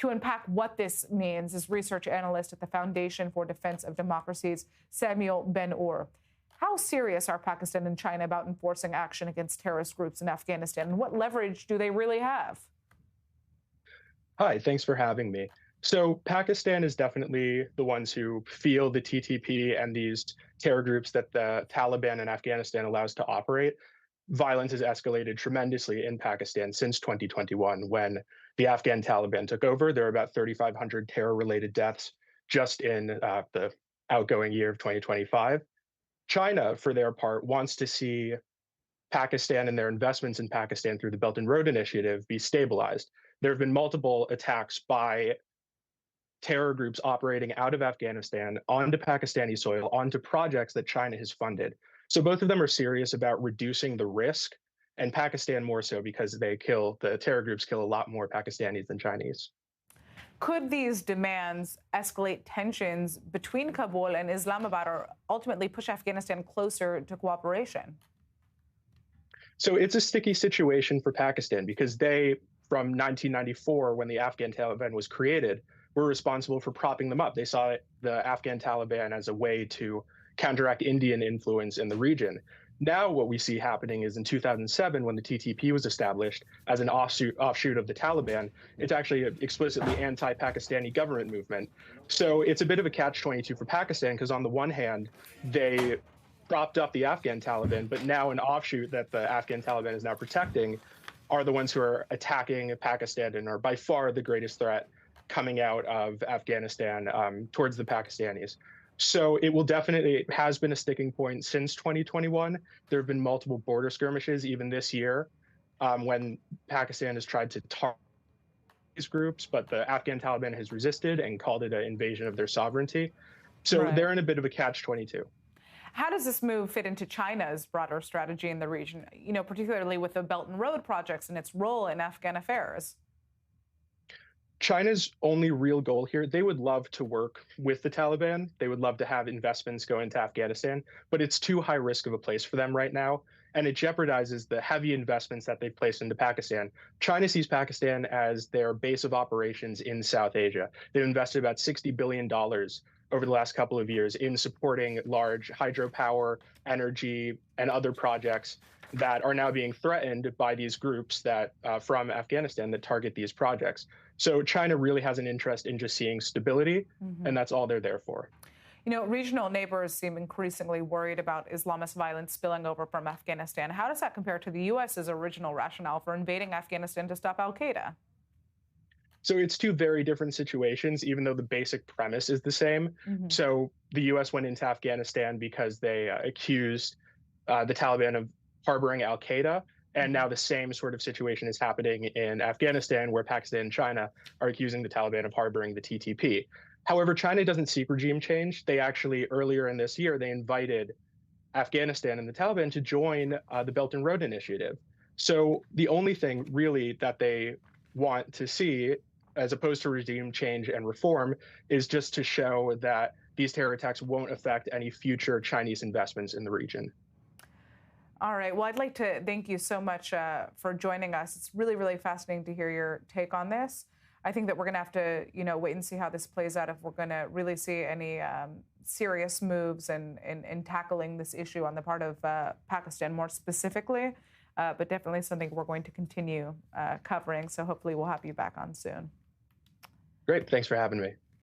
To unpack what this means is research analyst at the Foundation for Defense of Democracies, Samuel Ben-Or. How serious are Pakistan and China about enforcing action against terrorist groups in Afghanistan, and what leverage do they really have? Hi, thanks for having me. So, Pakistan is definitely the ones who feel the TTP and these terror groups that the Taliban in Afghanistan allows to operate. Violence has escalated tremendously in Pakistan since 2021 when the Afghan Taliban took over. There are about 3,500 terror related deaths just in the outgoing year of 2025. China, for their part, wants to see Pakistan and their investments in Pakistan through the Belt and Road Initiative be stabilized. There have been multiple attacks by terror groups operating out of Afghanistan onto Pakistani soil, onto projects that China has funded. So both of them are serious about reducing the risk, and Pakistan more so because the terror groups kill a lot more Pakistanis than Chinese. Could these demands escalate tensions between Kabul and Islamabad or ultimately push Afghanistan closer to cooperation? So it's a sticky situation for Pakistan because they, from 1994, when the Afghan Taliban was created, were responsible for propping them up. They saw the Afghan Taliban as a way to counteract Indian influence in the region. Now, what we see happening is in 2007, when the TTP was established as an offshoot of the Taliban, it's actually an explicitly anti-Pakistani government movement. So it's a bit of a catch-22 for Pakistan, because on the one hand, they propped up the Afghan Taliban, but now an offshoot that the Afghan Taliban is now protecting are the ones who are attacking Pakistan and are by far the greatest threat coming out of Afghanistan towards the Pakistanis. So it has been a sticking point since 2021. There have been multiple border skirmishes, even this year, when Pakistan has tried to target these groups, but the Afghan Taliban has resisted and called it an invasion of their sovereignty. So Right. they're in a bit of a catch-22. How does this move fit into China's broader strategy in the region, particularly with the Belt and Road projects and its role in Afghan affairs? China's only real goal here, they would love to work with the Taliban. They would love to have investments go into Afghanistan, but it's too high risk of a place for them right now. And it jeopardizes the heavy investments that they've placed into Pakistan. China sees Pakistan as their base of operations in South Asia. They've invested about $60 billion over the last couple of years in supporting large hydropower, energy, and other projects that are now being threatened by these groups that from Afghanistan that target these projects. So China really has an interest in just seeing stability, and that's all they're there for. Regional neighbors seem increasingly worried about Islamist violence spilling over from Afghanistan. How does that compare to the U.S.'s original rationale for invading Afghanistan to stop al-Qaeda? So it's two very different situations, even though the basic premise is the same. So the U.S. went into Afghanistan because they accused the Taliban of harboring al-Qaeda. And now the same sort of situation is happening in Afghanistan, where Pakistan and China are accusing the Taliban of harboring the TTP. However, China doesn't seek regime change. They actually, earlier in this year, they invited Afghanistan and the Taliban to join the Belt and Road Initiative. So the only thing really that they want to see, as opposed to regime change and reform, is just to show that these terror attacks won't affect any future Chinese investments in the region. All right. Well, I'd like to thank you so much for joining us. It's really, really fascinating to hear your take on this. I think that we're going to have to, wait and see how this plays out if we're going to really see any serious moves in tackling this issue on the part of Pakistan more specifically, but definitely something we're going to continue covering. So hopefully we'll have you back on soon. Great. Thanks for having me.